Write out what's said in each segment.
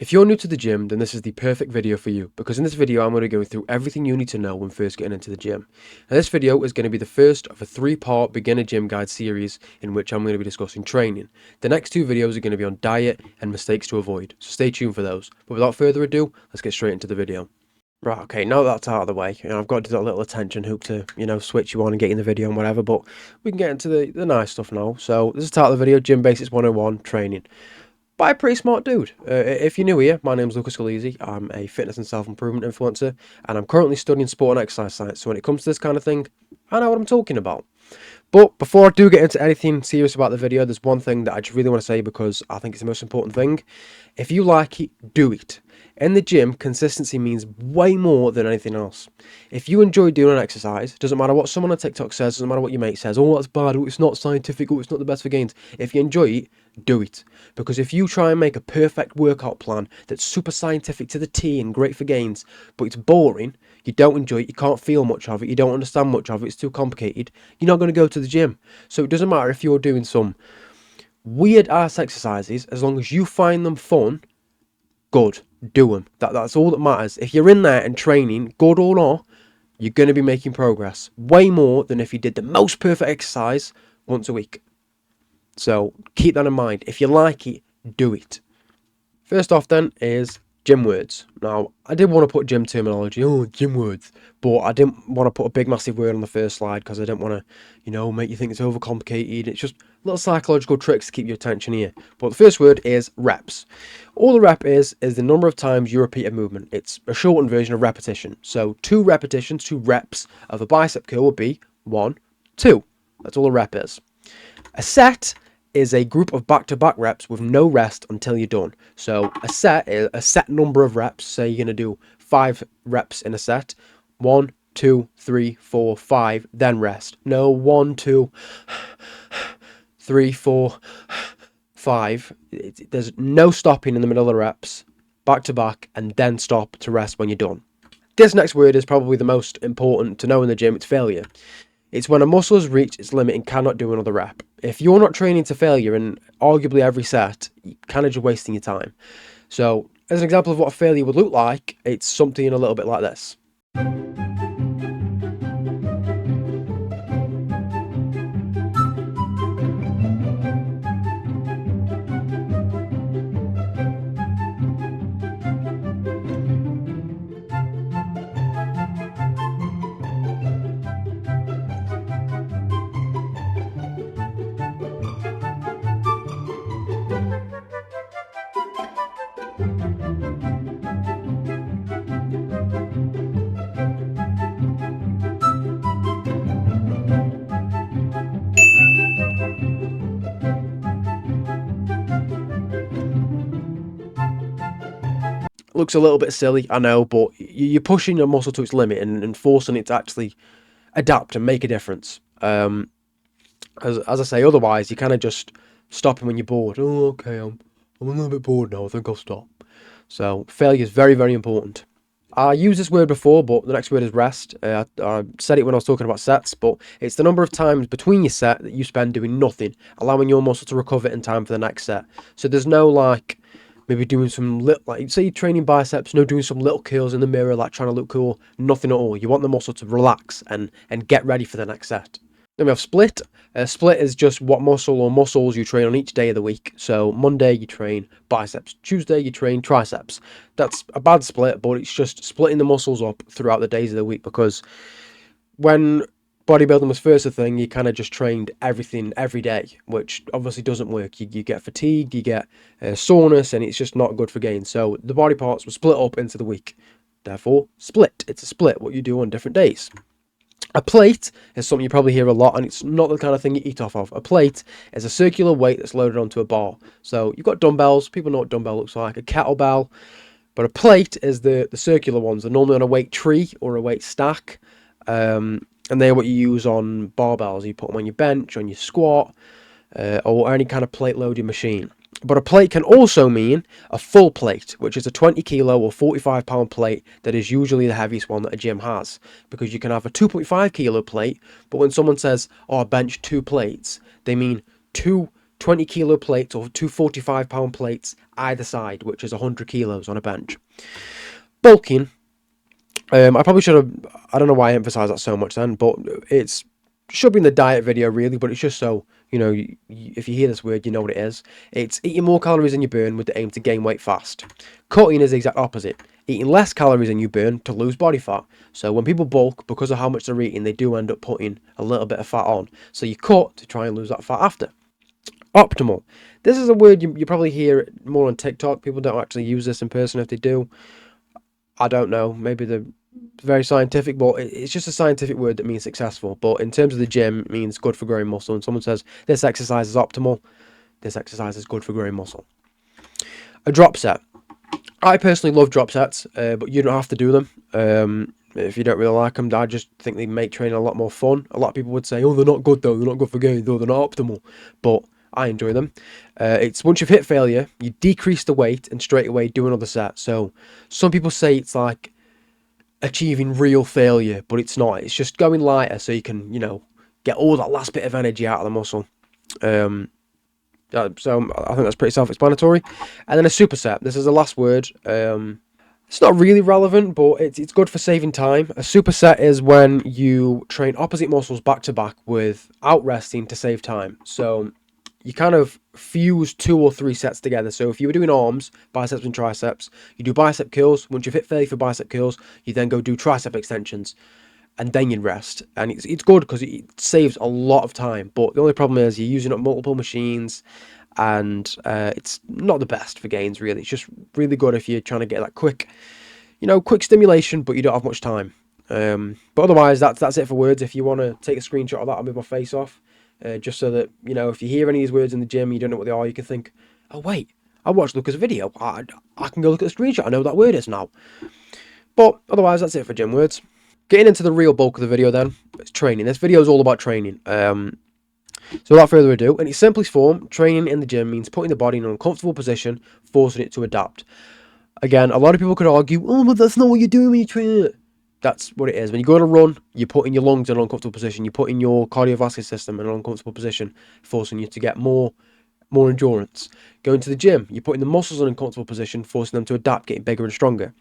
If you're new to the gym, then this is the perfect video for you, because in this video I'm going to go through everything you need to know when first getting into the gym. Now this video is going to be the first of a 3-part beginner gym guide series in which I'm going to be discussing training. The next 2 videos are going to be on diet and mistakes to avoid, so stay tuned for those. But without further ado, let's get straight into the video. Right, okay, now that's out of the way, I've got to do that little attention hook to, switch you on and get in the video and whatever, but we can get into the nice stuff now. So this is the start of the video, Gym Basics 101, training. By a pretty smart dude. If you're new here, my name's Lucas Scalisi. I'm a fitness and self-improvement influencer, and I'm currently studying sport and exercise science. So when it comes to this kind of thing, I know what I'm talking about. But before I do get into anything serious about the video, there's one thing that I just really want to say because I think it's the most important thing. If you like it, do it. In the gym, consistency means way more than anything else. If you enjoy doing an exercise, doesn't matter what someone on TikTok says, doesn't matter what your mate says, oh, that's bad, oh, it's not scientific, oh, it's not the best for gains. If you enjoy it, do it. Because if you try and make a perfect workout plan that's super scientific to the T and great for gains, but it's boring, you don't enjoy it, you can't feel much of it, you don't understand much of it, it's too complicated, you're not going to go to the gym. So it doesn't matter if you're doing some weird ass exercises, as long as you find them fun, good, do them. That's all that matters. If you're in there and training, good or not, you're going to be making progress. Way more than if you did the most perfect exercise once a week. So keep that in mind. If you like it, do it. First off then is gym words. Now, I did want to put gym terminology, gym words, but I didn't want to put a big massive word on the first slide because I didn't want to, make you think it's overcomplicated. It's just little psychological tricks to keep your attention here. But the first word is reps. All the rep is the number of times you repeat a movement. It's a shortened version of repetition. So 2 repetitions, 2 reps of a bicep curl would be 1, 2. That's all a rep is. A set is a group of back-to-back reps with no rest until you're done. So a set is a set number of reps. Say you're going to do 5 reps in a set. 1, 2, 3, 4, 5, then rest. No, 1, 2, 3, 4, 5. There's no stopping in the middle of the reps, back to back, and then stop to rest when you're done. This next word is probably the most important to know in the gym. It's failure. It's when a muscle has reached its limit and cannot do another rep. If you're not training to failure in arguably every set, you're kind of just wasting your time. So, as an example of what a failure would look like, it's something a little bit like this. Looks a little bit silly, I know, but you're pushing your muscle to its limit and forcing it to actually adapt and make a difference. As I say, otherwise, you kind of just stopping when you're bored. Oh, okay, I'm a little bit bored now, I think I'll stop. So, failure is very, very important. I used this word before, but the next word is rest. I said it when I was talking about sets, but it's the number of times between your set that you spend doing nothing, allowing your muscle to recover in time for the next set. So there's no, maybe doing some little, say you're training biceps, doing some little curls in the mirror, trying to look cool, nothing at all. You want the muscle to relax and get ready for the next set. Then we have split. Split is just what muscle or muscles you train on each day of the week. So Monday you train biceps, Tuesday you train triceps. That's a bad split, but it's just splitting the muscles up throughout the days of the week, because when bodybuilding was first a thing, you kind of just trained everything every day, which obviously doesn't work. You get fatigued, you get soreness, and it's just not good for gains. So the body parts were split up into the week. Therefore, split. It's a split, what you do on different days. A plate is something you probably hear a lot, and it's not the kind of thing you eat off of. A plate is a circular weight that's loaded onto a bar. So you've got dumbbells. People know what dumbbell looks like, a kettlebell. But a plate is the circular ones. They're normally on a weight tree or a weight stack. And they're what you use on barbells. You put them on your bench, on your squat, or any kind of plate loading machine. But a plate can also mean a full plate, which is a 20 kilo or 45 pound plate that is usually the heaviest one that a gym has. Because you can have a 2.5 kilo plate, but when someone says, oh, I bench 2 plates, they mean 2 20 kilo plates or two 45-pound plates either side, which is 100 kilos on a bench. Bulking, I probably should have, I don't know why I emphasize that so much then, but it's should be in the diet video really, but it's just so, if you hear this word, you know what it is. It's eating more calories than you burn with the aim to gain weight fast. Cutting is the exact opposite. Eating less calories than you burn to lose body fat. So when people bulk, because of how much they're eating, they do end up putting a little bit of fat on. So you cut to try and lose that fat after. Optimal. This is a word you probably hear more on TikTok. People don't actually use this in person. If they do, I don't know. Maybe they're very scientific, but it's just a scientific word that means successful. But in terms of the gym, it means good for growing muscle. And someone says this exercise is optimal, this exercise is good for growing muscle. A drop set. I personally love drop sets, but you don't have to do them. If you don't really like them, I just think they make training a lot more fun. A lot of people would say, oh, they're not good though, they're not good for gains, though, they're not optimal. But I enjoy them. It's once you've hit failure, you decrease the weight and straight away do another set. So some people say it's like achieving real failure, but it's not. It's just going lighter so you can, get all that last bit of energy out of the muscle. So I think that's pretty self-explanatory. And then a superset. This is the last word. It's not really relevant, but it's good for saving time. A superset is when you train opposite muscles back to back without resting to save time. So you kind of fuse 2 or 3 sets together. So if you were doing arms, biceps and triceps, you do bicep curls. Once you've hit failure for bicep curls, you then go do tricep extensions, and then you rest. And it's good because it saves a lot of time. But the only problem is you're using up multiple machines, and it's not the best for gains really. It's just really good if you're trying to get that quick stimulation, but you don't have much time. But otherwise, that's it for words. If you want to take a screenshot of that, I'll move my face off. Just so that, if you hear any of these words in the gym, you don't know what they are, you can think, oh wait, I watched Lucas' video, I can go look at the screenshot, I know what that word is now. But otherwise, that's it for gym words. Getting into the real bulk of the video then, it's training. This video is all about training. So without further ado, in its simplest form, training in the gym means putting the body in an uncomfortable position, forcing it to adapt. Again, a lot of people could argue, oh, but that's not what you're doing when you train it. That's what it is. When you go on a run, you put in your lungs in an uncomfortable position. You put in your cardiovascular system in an uncomfortable position, forcing you to get more endurance. Going to the gym, you put in the muscles in an uncomfortable position, forcing them to adapt, getting bigger and stronger.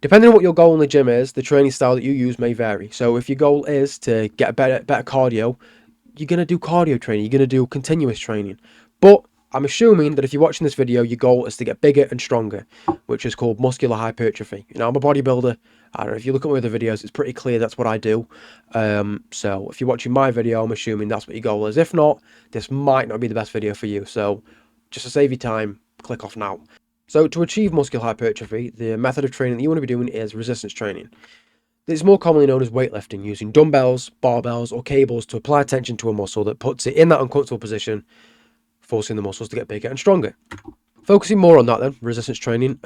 Depending on what your goal in the gym is, the training style that you use may vary. So if your goal is to get a better cardio, you're going to do cardio training. You're going to do continuous training. But I'm assuming that if you're watching this video, your goal is to get bigger and stronger, which is called muscular hypertrophy. I'm a bodybuilder. I don't know, if you look at my other videos, it's pretty clear that's what I do. So if you're watching my video, I'm assuming that's what your goal is. If not, this might not be the best video for you. So just to save you time, click off now. So to achieve muscular hypertrophy, the method of training that you want to be doing is resistance training. This is more commonly known as weightlifting, using dumbbells, barbells, or cables to apply tension to a muscle that puts it in that uncomfortable position, forcing the muscles to get bigger and stronger. Focusing more on that then, resistance training.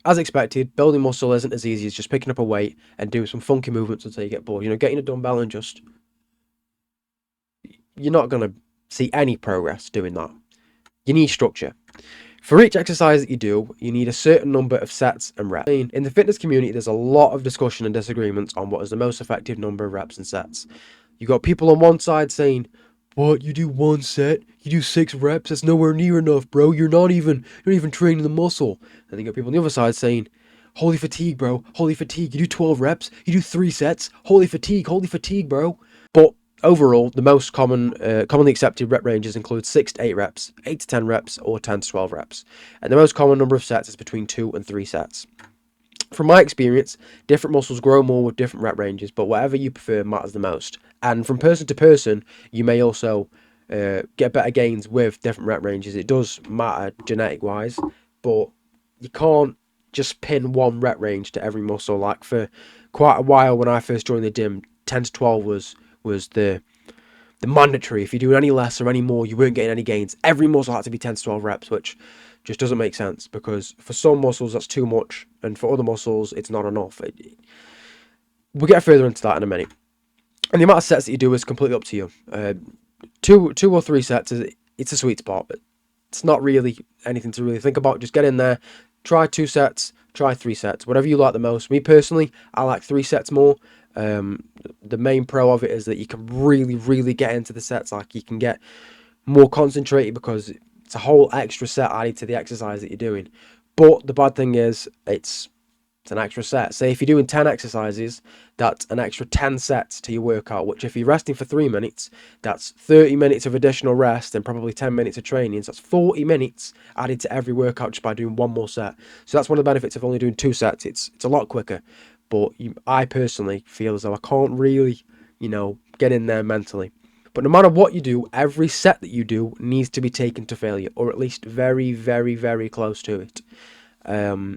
As expected, building muscle isn't as easy as just picking up a weight and doing some funky movements until you get bored. Getting a dumbbell and just... You're not going to see any progress doing that. You need structure. For each exercise that you do, you need a certain number of sets and reps. In the fitness community, there's a lot of discussion and disagreements on what is the most effective number of reps and sets. You've got people on one side saying, what, you do 1 set? You do 6 reps? That's nowhere near enough, bro. You're not even training the muscle. And then you got people on the other side saying, holy fatigue, bro. Holy fatigue. You do 12 reps? You do 3 sets? Holy fatigue, bro. But overall, the most commonly accepted rep ranges include 6 to 8 reps, 8 to 10 reps, or 10 to 12 reps. And the most common number of sets is between 2 and 3 sets. From my experience, different muscles grow more with different rep ranges, but whatever you prefer matters the most. And from person to person, you may also get better gains with different rep ranges. It does matter genetic-wise, but you can't just pin one rep range to every muscle. Like for quite a while when I first joined the gym, 10 to 12 was the mandatory. If you do any less or any more, you weren't getting any gains. Every muscle had to be 10 to 12 reps, which just doesn't make sense, because for some muscles that's too much, and for other muscles it's not enough. We'll get further into that in a minute. And the amount of sets that you do is completely up to you. Two or 3 sets it's a sweet spot, but it's not really anything to really think about. Just get in there, try 2 sets, try 3 sets, whatever you like the most. Me personally, I like 3 sets more. The main pro of it is that you can really get into the sets. Like, you can get more concentrated because it's a whole extra set added to the exercise that you're doing. But the bad thing is it's an extra set. Say if you're doing 10 exercises, that's an extra 10 sets to your workout, which if you're resting for 3 minutes, that's 30 minutes of additional rest and probably 10 minutes of training. So that's 40 minutes added to every workout just by doing one more set. So that's one of the benefits of only doing 2 sets. It's a lot quicker. But I personally feel as though I can't really, get in there mentally. But no matter what you do, every set that you do needs to be taken to failure, or at least very, very, very close to it. I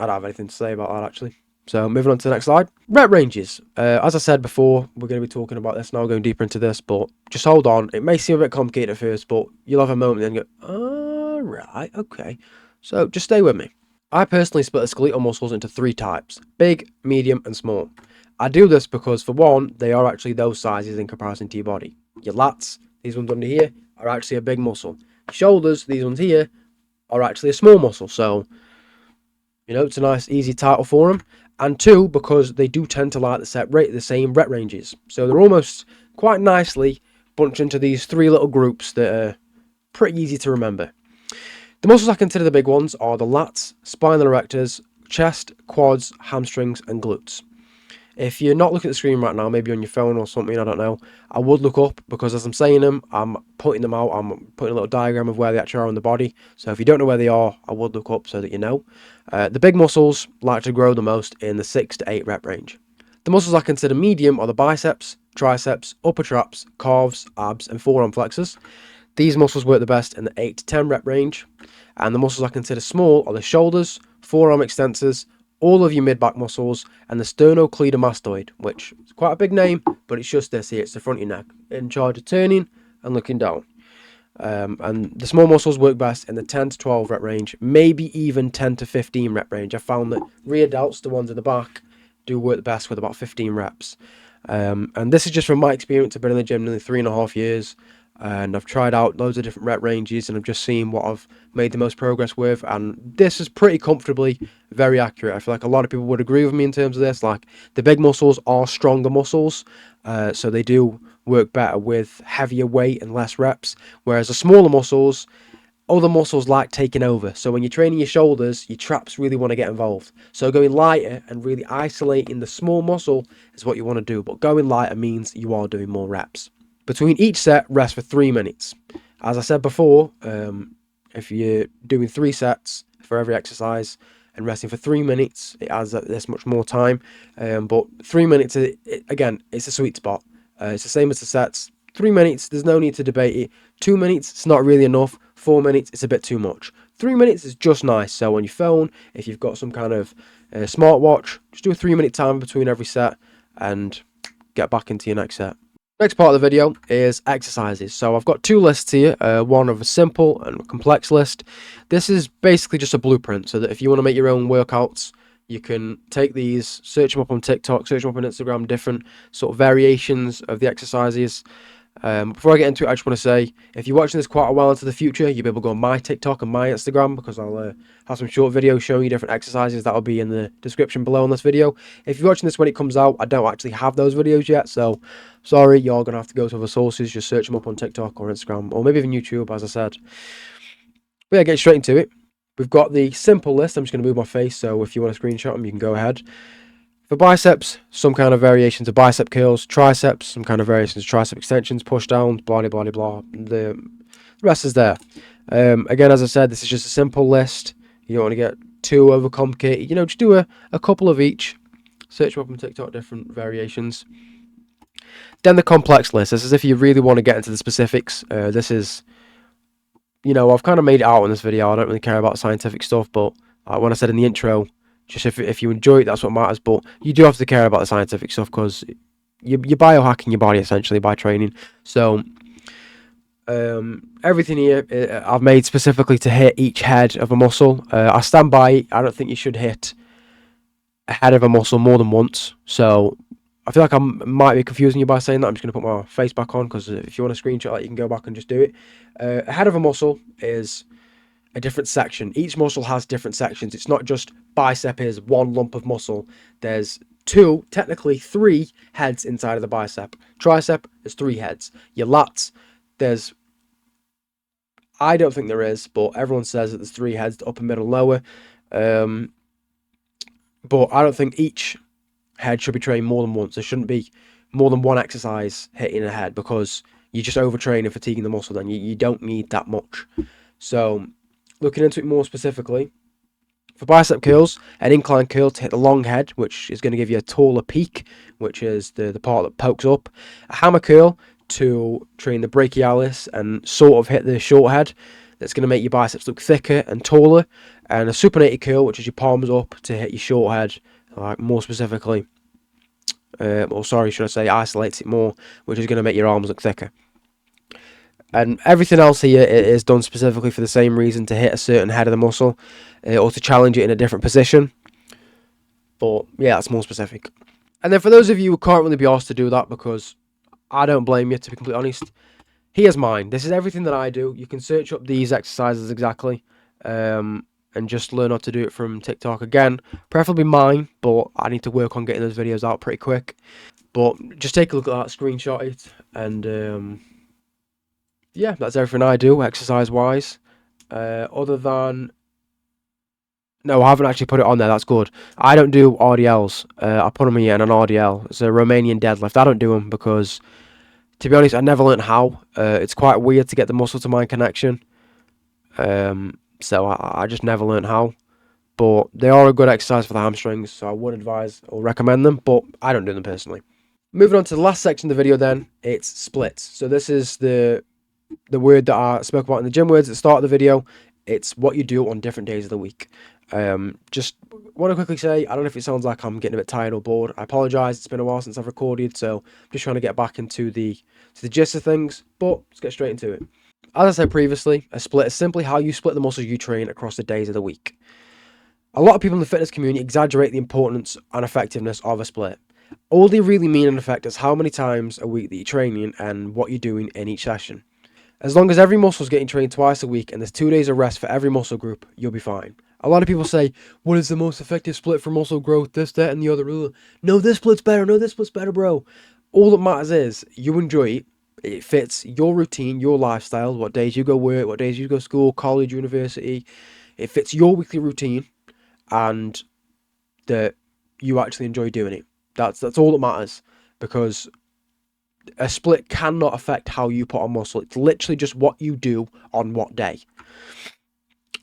don't have anything to say about that, actually. So moving on to the next slide. Rep ranges. As I said before, we're going to be talking about this now, going deeper into this, but just hold on. It may seem a bit complicated at first, but you'll have a moment and go, all right, okay. So just stay with me. I personally split the skeletal muscles into 3 types: big, medium, and small. I do this because, for one, they are actually those sizes in comparison to your body. Your lats, these ones under here, are actually a big muscle. Your shoulders, these ones here, are actually a small muscle. So it's a nice, easy title for them. And 2, because they do tend to like the same rep ranges. So they're almost quite nicely bunched into these 3 little groups that are pretty easy to remember. The muscles I consider the big ones are the lats, spinal erectors, chest, quads, hamstrings, and glutes. If you're not looking at the screen right now, maybe on your phone or something, I don't know, I would look up, because as I'm saying them, I'm putting them out, I'm putting a little diagram of where they actually are on the body. So if you don't know where they are, I would look up so that you know. The big muscles like to grow the most in the 6 to 8 rep range. The muscles I consider medium are the biceps, triceps, upper traps, calves, abs, and forearm flexors. These muscles work the best in the 8 to 10 rep range. And the muscles I consider small are the shoulders, forearm extensors, all of your mid-back muscles, and the sternocleidomastoid, which is quite a big name, but it's just this here. It's the front of your neck, in charge of turning and looking down. And the small muscles work best in the 10 to 12 rep range, maybe even 10 to 15 rep range. I found that rear delts, the ones at the back, do work the best with about 15 reps. And this is just from my experience. I've been in the gym nearly 3.5 years. And I've tried out loads of different rep ranges, and I've just seen what I've made the most progress with, and this is pretty comfortably very accurate. I feel like a lot of people would agree with me in terms of this. Like, the big muscles are stronger muscles, so they do work better with heavier weight and less reps, whereas the smaller muscles, other muscles like taking over. So when you're training your shoulders, your traps really want to get involved. So going lighter and really isolating the small muscle is what you want to do, but going lighter means you are doing more reps. Between each set, rest for 3 minutes. As I said before, if you're doing 3 sets for every exercise and resting for 3 minutes, it adds this much more time. But 3 minutes, again, it's a sweet spot. It's the same as the sets. 3 minutes, there's no need to debate it. 2 minutes, it's not really enough. 4 minutes, it's a bit too much. 3 minutes is just nice. So on your phone, if you've got some kind of smartwatch, just do a 3-minute timer between every set and get back into your next set. Next part of the video is exercises. So I've got 2 lists here, one of a simple and a complex list. This is basically just a blueprint, so that if you want to make your own workouts, you can take these, search them up on TikTok, search them up on Instagram, different sort of variations of the exercises. Before I get into it, I just want to say, if you're watching this quite a while into the future, you'll be able to go on my TikTok and my Instagram, because I'll have some short videos showing you different exercises. That'll be in the description below on this video. If you're watching this when it comes out, I don't actually have those videos yet, so sorry, you're going to have to go to other sources. Just search them up on TikTok or Instagram, or maybe even YouTube, as I said. But yeah, get straight into it. We've got the simple list. I'm just going to move my face, so if you want to screenshot them, you can go ahead. For biceps, some kind of variations of bicep curls. Triceps, some kind of variations of tricep extensions, push downs, blah, blah, blah, blah. The rest is there. Again, as I said, this is just a simple list. You don't want to get too overcomplicated. Just do a couple of each. Search up on TikTok, different variations. Then the complex list. This is if you really want to get into the specifics. This is, I've kind of made it out in this video. I don't really care about scientific stuff, but when I said in the intro, just if you enjoy it, that's what matters. But you do have to care about the scientific stuff, because you're biohacking your body essentially by training. So everything here I've made specifically to hit each head of a muscle. I stand by it. I don't think you should hit a head of a muscle more than once. So I feel like I might be confusing you by saying that. I'm just going to put my face back on, because if you want to screenshot that, you can go back and just do it. A head of a muscle is a different section. Each muscle has different sections. It's not just bicep is one lump of muscle. There's 2, technically 3 heads inside of the bicep. Tricep is 3 heads. Your lats, I don't think there is, but everyone says that there's 3 heads, the upper, middle, lower. But I don't think each head should be trained more than once. There shouldn't be more than one exercise hitting a head, because you just overtrain and fatiguing the muscle. Then you don't need that much. So looking into it more specifically, for bicep curls, an incline curl to hit the long head, which is going to give you a taller peak, which is the part that pokes up. A hammer curl to train the brachialis and sort of hit the short head. That's going to make your biceps look thicker and taller. And a supinated curl, which is your palms up to hit your short head, like more specifically. Should I say isolates it more, which is going to make your arms look thicker. And everything else here is done specifically for the same reason, to hit a certain head of the muscle, or to challenge it in a different position. But yeah, that's more specific. And then for those of you who can't really be asked to do that, because I don't blame you, to be completely honest, here's mine. This is everything that I do. You can search up these exercises exactly, and just learn how to do it from TikTok. Again, preferably mine, but I need to work on getting those videos out pretty quick. But just take a look at that, screenshot it, and yeah, that's everything I do exercise-wise. Other than... No, I haven't actually put it on there. That's good. I don't do RDLs. I put them here in an RDL. It's a Romanian deadlift. I don't do them because, to be honest, I never learned how. It's quite weird to get the muscle to mind connection. So I just never learned how. But they are a good exercise for the hamstrings, so I would advise or recommend them, but I don't do them personally. Moving on to the last section of the video then, it's splits. So this is the word that I spoke about in the gym words at the start of the video. It's what you do on different days of the week. Just want to quickly say, I don't know if it sounds like I'm getting a bit tired or bored. I apologise, it's been a while since I've recorded, so I'm just trying to get back into the gist of things, but let's get straight into it. As I said previously, a split is simply how you split the muscles you train across the days of the week. A lot of people in the fitness community exaggerate the importance and effectiveness of a split. All they really mean in effect is how many times a week that you're training and what you're doing in each session. As long as every muscle is getting trained twice a week and there's 2 days of rest for every muscle group, you'll be fine. A lot of people say, what is the most effective split for muscle growth, this, that, and the other? No, this split's better, no, this split's better, bro. All that matters is you enjoy it, it fits your routine, your lifestyle, what days you go work, what days you go school, college, university. It fits your weekly routine, and that you actually enjoy doing it. That's all that matters, because a split cannot affect how you put on muscle. It's literally just what you do on what day.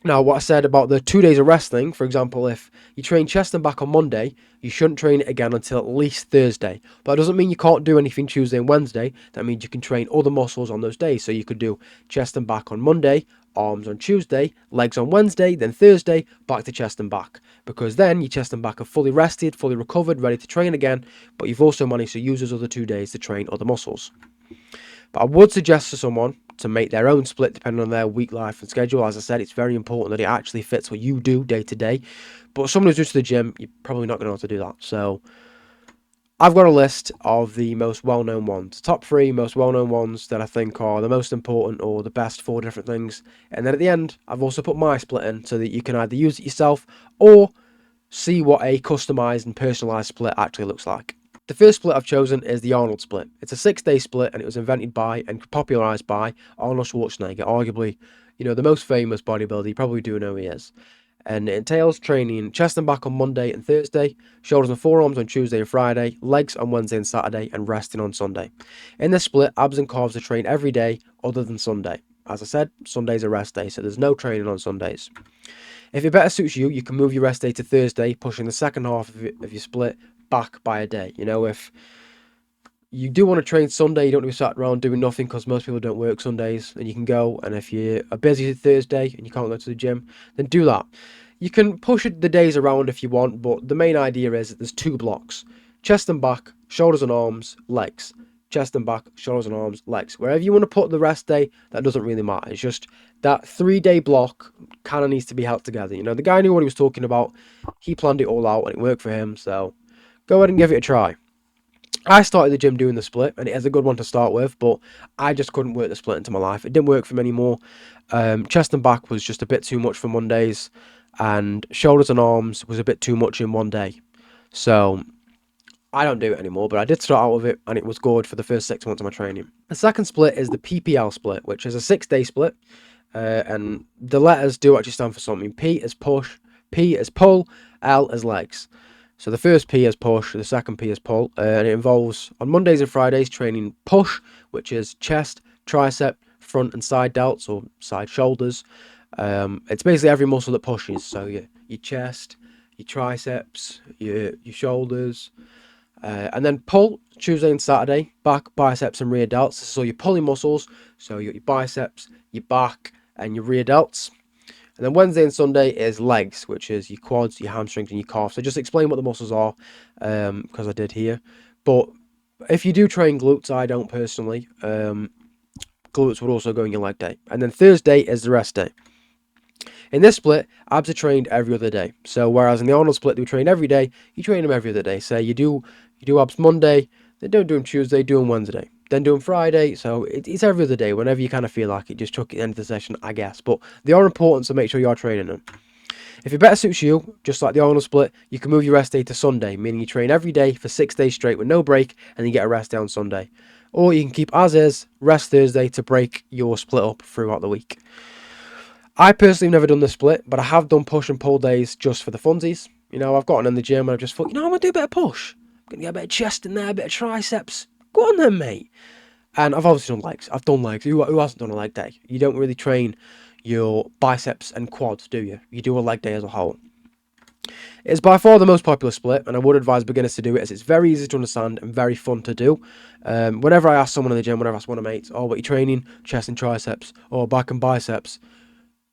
Now, what I said about the 2 days of rest thing, for example, if you train chest and back on Monday, you shouldn't train it again until at least Thursday. But that doesn't mean you can't do anything Tuesday and Wednesday. That means you can train other muscles on those days. So you could do chest and back on Monday, arms on Tuesday, legs on Wednesday, then Thursday, back to chest and back. Because then your chest and back are fully rested, fully recovered, ready to train again, but you've also managed to use those other 2 days to train other muscles. But I would suggest to someone to make their own split depending on their week life and schedule. As I said, it's very important that it actually fits what you do day to day. But someone who's new to the gym, you're probably not going to know how to do that. So I've got a list of the most well-known ones, top 3 most well-known ones that I think are the most important or the best for different things. And then at the end, I've also put my split in so that you can either use it yourself or see what a customized and personalized split actually looks like. The first split I've chosen is the Arnold split. It's a 6-day split, and it was invented by and popularized by Arnold Schwarzenegger, arguably, the most famous bodybuilder. You probably do know who he is. And it entails training chest and back on Monday and Thursday, shoulders and forearms on Tuesday and Friday, legs on Wednesday and Saturday, and resting on Sunday. In this split, abs and calves are trained every day other than Sunday. As I said, Sunday's a rest day, so there's no training on Sundays. If it better suits you, you can move your rest day to Thursday, pushing the second half of your split back by a day. If you do want to train Sunday, you don't want to be sat around doing nothing, because most people don't work Sundays, and you can go. And if you are busy Thursday and you can't go to the gym, then do that. You can push the days around if you want, but the main idea is that there's 2 blocks: chest and back, shoulders and arms, legs. Chest and back, shoulders and arms, legs. Wherever you want to put the rest day, that doesn't really matter. It's just that 3-day block kind of needs to be held together. The guy knew what he was talking about. He planned it all out and it worked for him, so go ahead and give it a try. I started the gym doing the split, and it is a good one to start with, but I just couldn't work the split into my life. It didn't work for me anymore. Chest and back was just a bit too much for Mondays, and shoulders and arms was a bit too much in one day. So I don't do it anymore, but I did start out with it, and it was good for the first 6 months of my training. The second split is the PPL split, which is a 6-day split, and the letters do actually stand for something. P is push, P is pull, L is legs. So the first P is push, the second P is pull, and it involves on Mondays and Fridays training push, which is chest, tricep, front and side delts or side shoulders. It's basically every muscle that pushes. So your chest, your triceps, your shoulders, and then pull Tuesday and Saturday, back, biceps and rear delts. So your pulling muscles, so your biceps, your back and your rear delts. And then Wednesday and Sunday is legs, which is your quads, your hamstrings and your calves. So just explain what the muscles are, because I did here. But if you do train glutes, I don't personally, glutes would also go in your leg day. And then Thursday is the rest day. In this split, abs are trained every other day. So whereas in the Arnold split, they were trained every day, you train them every other day. Say you do abs Monday, then don't do them Tuesday, do them Wednesday. Then do them Friday, so it's every other day, whenever you kind of feel like it, just chuck it at the end of the session, I guess. But they are important, so make sure you are training them. If it better suits you, just like the Arnold split, you can move your rest day to Sunday, meaning you train every day for 6 days straight with no break, and you get a rest day on Sunday. Or you can keep as is, rest Thursday to break your split up throughout the week. I personally have never done the split, but I have done push and pull days just for the funsies. You know, I've gotten in the gym and I've just thought, I'm going to do a bit of push. I'm going to get a bit of chest in there, a bit of triceps. Go on then, mate. And I've obviously done legs. I've done legs. Who hasn't done a leg day? You don't really train your biceps and quads, do you? You do a leg day as a whole. It's by far the most popular split, and I would advise beginners to do it as it's very easy to understand and very fun to do. Whenever I ask someone in the gym, whenever I ask one of my mates, what are you training? Chest and triceps, or back and biceps.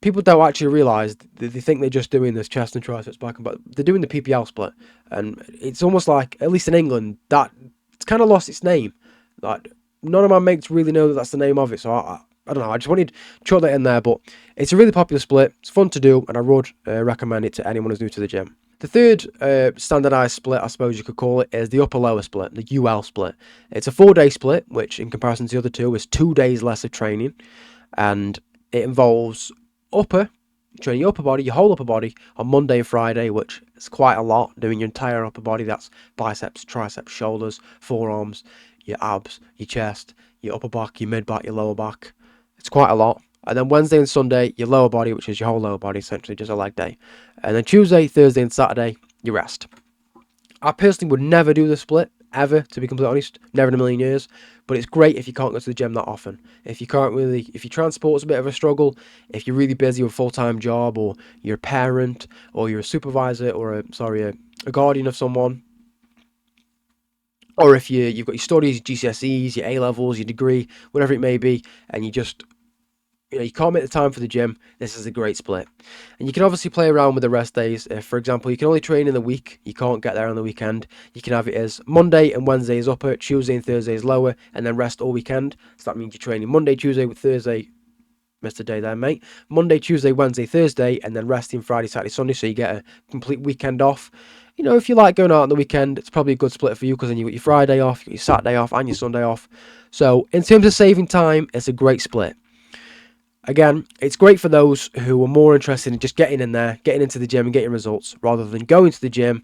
People don't actually realise that they think they're just doing this chest and triceps back and back. They're doing the PPL split, and it's almost like, at least in England, that it's kind of lost its name. Like none of my mates really know that that's the name of it, so I don't know. I just wanted to chuck that in there, but it's a really popular split. It's fun to do, and I would recommend it to anyone who's new to the gym. The third standardised split, I suppose you could call it, is the upper-lower split, the UL split. It's a 4-day split, which in comparison to the other two is 2 days less of training, and it involves training your upper body, your whole upper body on Monday and Friday, which is quite a lot, doing your entire upper body. That's biceps, triceps, shoulders, forearms, your abs, your chest, your upper back, your mid back, your lower back. It's quite a lot. And then Wednesday and Sunday, your lower body, which is your whole lower body, essentially just a leg day. And then Tuesday, Thursday and Saturday, you rest. I personally would never do the split, ever, to be completely honest, never in a million years. But it's great if you can't go to the gym that often. If your transport's a bit of a struggle, if you're really busy with a full-time job, or you're a parent, or you're a supervisor, or a guardian of someone, or if you've got your studies, your GCSEs, your A-levels, your degree, whatever it may be, and you just you can't make the time for the gym, this is a great split. And you can obviously play around with the rest days. If, for example, you can only train in the week, you can't get there on the weekend, you can have it as Monday and Wednesday is upper, Tuesday and Thursday is lower, and then rest all weekend. So that means you're training Monday, Tuesday, with Thursday, missed a day there, mate. Monday, Tuesday, Wednesday, Thursday, and then resting Friday, Saturday, Sunday, so you get a complete weekend off. If you like going out on the weekend, it's probably a good split for you, because then you got your Friday off, you got your Saturday off, and your Sunday off. So in terms of saving time, it's a great split. Again, it's great for those who are more interested in just getting in there, getting into the gym and getting results, rather than going to the gym,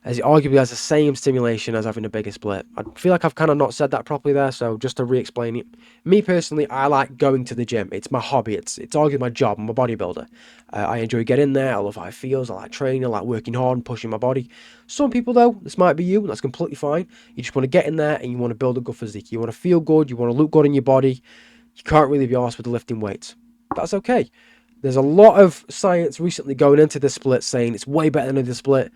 as it arguably has the same stimulation as having a bigger split. I feel like I've kind of not said that properly there, so just to re-explain it. Me personally, I like going to the gym. It's my hobby. It's arguably my job. I'm a bodybuilder. I enjoy getting in there. I love how it feels. I like training. I like working hard and pushing my body. Some people, though, this might be you, and that's completely fine. You just want to get in there and you want to build a good physique. You want to feel good. You want to look good in your body. You can't really be arsed with lifting weights. That's okay. There's a lot of science recently going into this split saying it's way better than the split.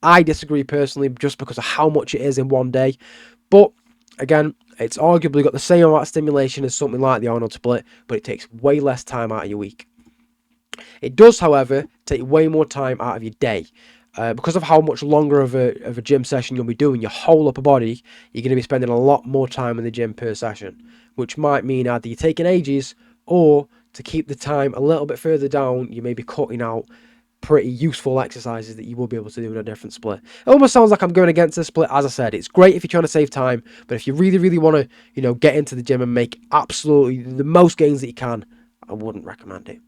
I disagree personally, just because of how much it is in one day. But again, it's arguably got the same amount of stimulation as something like the Arnold split, but it takes way less time out of your week. It does, however, take way more time out of your day. Because of how much longer of a gym session you'll be doing, your whole upper body, you're going to be spending a lot more time in the gym per session, which might mean either you're taking ages, or to keep the time a little bit further down, you may be cutting out pretty useful exercises that you will be able to do in a different split. It almost sounds like I'm going against the split. As I said, it's great if you're trying to save time, but if you really, really want to, get into the gym and make absolutely the most gains that you can, I wouldn't recommend it.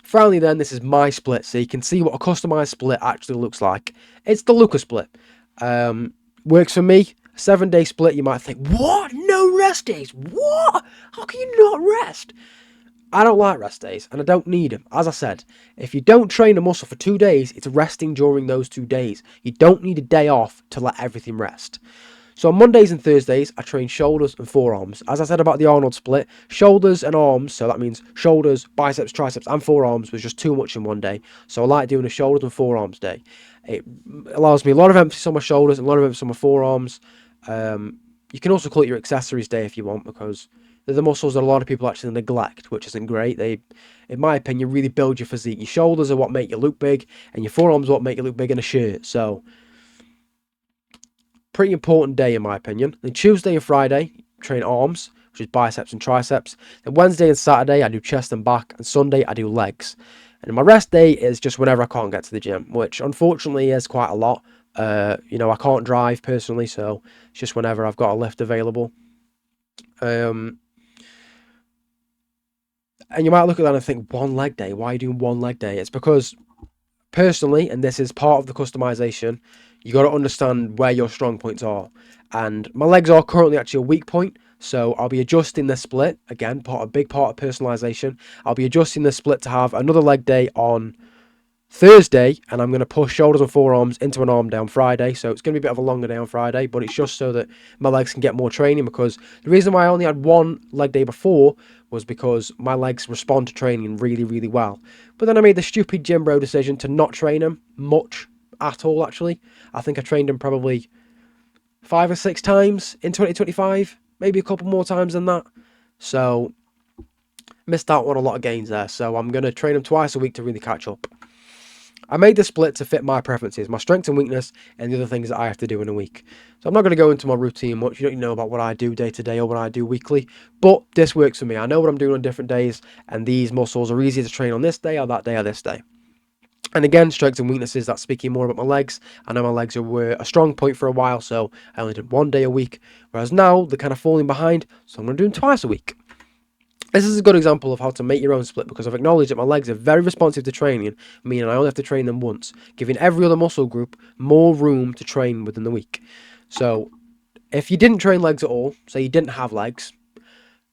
Finally then, this is my split, so you can see what a customized split actually looks like. It's the Luca split. Works for me. 7-day split, you might think, what? No rest days? What? How can you not rest? I don't like rest days, and I don't need them. As I said, if you don't train a muscle for 2 days, it's resting during those 2 days. You don't need a day off to let everything rest. So on Mondays and Thursdays, I train shoulders and forearms. As I said about the Arnold split, shoulders and arms, so that means shoulders, biceps, triceps, and forearms was just too much in one day. So I like doing a shoulders and forearms day. It allows me a lot of emphasis on my shoulders and a lot of emphasis on my forearms. You can also call it your accessories day if you want, because they're the muscles that a lot of people actually neglect, which isn't great. They, in my opinion, really build your physique. Your shoulders are what make you look big, and your forearms are what make you look big in a shirt. So, pretty important day in my opinion. Then Tuesday and Friday, train arms, which is biceps and triceps. Then Wednesday and Saturday, I do chest and back, and Sunday, I do legs. And my rest day is just whenever I can't get to the gym, which unfortunately is quite a lot. I can't drive personally, so it's just whenever I've got a lift available. And you might look at that and think, one leg day, why are you doing one leg day? It's because, personally, and this is part of the customization, you got to understand where your strong points are. And my legs are currently actually a weak point, so I'll be adjusting the split. Again, a big part of personalization. I'll be adjusting the split to have another leg day on Thursday, and I'm going to push shoulders and forearms into an arm day on Friday. So it's going to be a bit of a longer day on Friday, but it's just so that my legs can get more training, because the reason why I only had one leg day before was because my legs respond to training really, really well. But then I made the stupid gym bro decision to not train them much at all, actually. I think I trained them probably 5 or 6 times in 2025, maybe a couple more times than that. So missed out on a lot of gains there. So I'm going to train them twice a week to really catch up. I made the split to fit my preferences, my strengths and weakness, and the other things that I have to do in a week. So I'm not going to go into my routine much. You don't know about what I do day to day or what I do weekly, but this works for me. I know what I'm doing on different days, and these muscles are easier to train on this day or that day or this day. And again, strengths and weaknesses, that's speaking more about my legs. I know my legs were a strong point for a while, so I only did 1 day a week, whereas now they're kind of falling behind, so I'm going to do them twice a week. This is a good example of how to make your own split, because I've acknowledged that my legs are very responsive to training, meaning I only have to train them once, giving every other muscle group more room to train within the week. So if you didn't train legs at all, say you didn't have legs,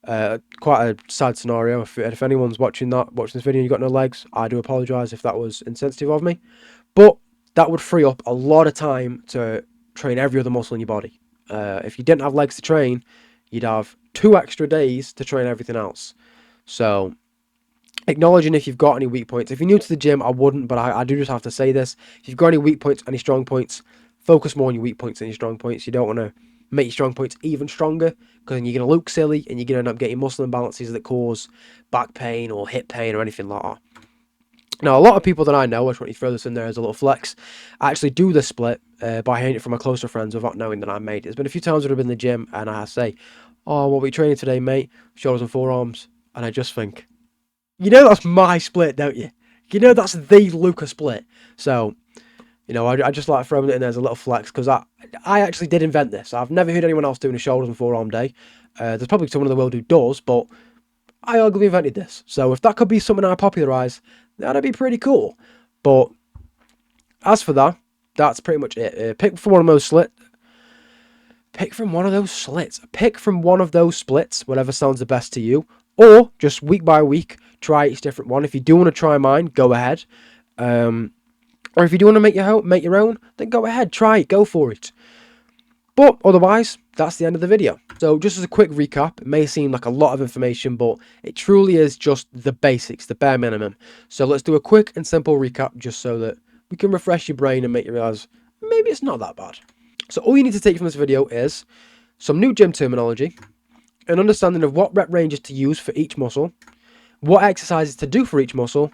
quite a sad scenario. If anyone's watching this video and you've got no legs, I do apologise if that was insensitive of me. But that would free up a lot of time to train every other muscle in your body. If you didn't have legs to train, you'd have 2 extra days to train everything else. So, acknowledging if you've got any weak points. If you're new to the gym, I wouldn't, but I do just have to say this. If you've got any weak points, any strong points, focus more on your weak points than your strong points. You don't want to make your strong points even stronger, because then you're going to look silly and you're going to end up getting muscle imbalances that cause back pain or hip pain or anything like that. Now, a lot of people that I know, I just want you to throw this in there as a little flex, actually do the split by hearing it from my closer friends without knowing that I made it. There's been a few times that I've been in the gym and I say, oh, what are we training today, mate? Shoulders and forearms. And I just think, you know that's my split, don't you? You know that's the Luca split. So, I just like throwing it in there as a little flex, because I actually did invent this. I've never heard anyone else doing a shoulders and forearm day. There's probably someone in the world who does, but I arguably invented this. So if that could be something I popularise, that'd be pretty cool. But as for that, that's pretty much it. Pick from one of those slits. Pick from one of those slits. Pick from one of those splits, whatever sounds the best to you. Or just week by week, try each different one. If you do want to try mine, go ahead. Or if you do want to make your own, then go ahead, try it, go for it. But otherwise, that's the end of the video. So just as a quick recap, it may seem like a lot of information, but it truly is just the basics, the bare minimum. So let's do a quick and simple recap just so that we can refresh your brain and make you realize maybe it's not that bad. So all you need to take from this video is some new gym terminology, an understanding of what rep ranges to use for each muscle, what exercises to do for each muscle,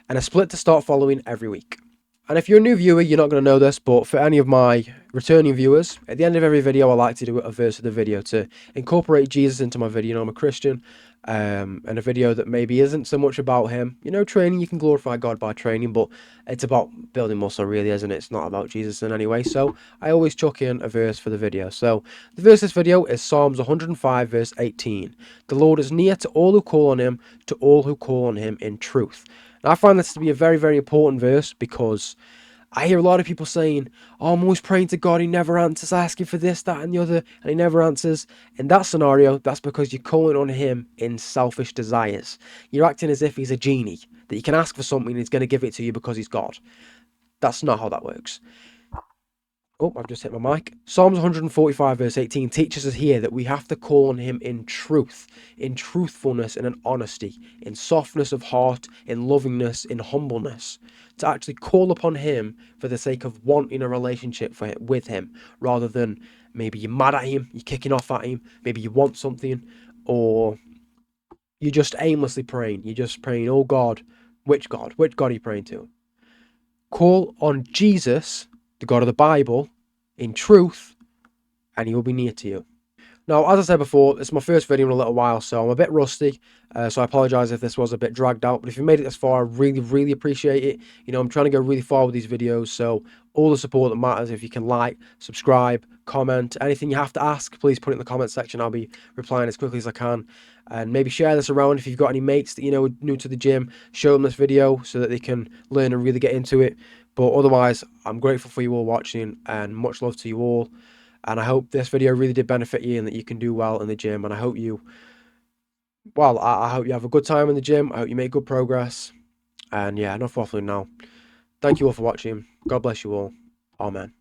and a split to start following every week. And if you're a new viewer, you're not going to know this, but for any of my returning viewers, at the end of every video, I like to do a verse of the video to incorporate Jesus into my video. I'm a Christian, and a video that maybe isn't so much about him. Training, you can glorify God by training, but it's about building muscle, really, isn't it? It's not about Jesus in any way. So I always chuck in a verse for the video. So the verse of this video is Psalms 105, verse 18. The Lord is near to all who call on him, to all who call on him in truth. Now, I find this to be a very, very important verse, because I hear a lot of people saying, oh, I'm always praying to God, he never answers, asking for this, that, and the other, and he never answers. In that scenario, that's because you're calling on him in selfish desires. You're acting as if he's a genie, that you can ask for something and he's going to give it to you because he's God. That's not how that works. Oh, I've just hit my mic. Psalms 145 verse 18 teaches us here that we have to call on him in truth, in truthfulness and in honesty, in softness of heart, in lovingness, in humbleness. To actually call upon him for the sake of wanting a relationship with him, rather than maybe you're mad at him, you're kicking off at him, maybe you want something, or you're just aimlessly praying. You're just praying, oh God, which God? Which God are you praying to? Call on Jesus, the God of the Bible, in truth, and he will be near to you. Now, as I said before, it's my first video in a little while, so I'm a bit rusty, so I apologise if this was a bit dragged out, but if you made it this far, I really, really appreciate it. You know, I'm trying to go really far with these videos, so all the support that matters. If you can like, subscribe, comment, anything you have to ask, please put it in the comment section. I'll be replying as quickly as I can, and maybe share this around. If you've got any mates that you know are new to the gym, show them this video so that they can learn and really get into it. But otherwise, I'm grateful for you all watching, and much love to you all. And I hope this video really did benefit you and that you can do well in the gym. And I hope you, well, I hope you have a good time in the gym. I hope you make good progress. And yeah, enough waffling now. Thank you all for watching. God bless you all. Amen.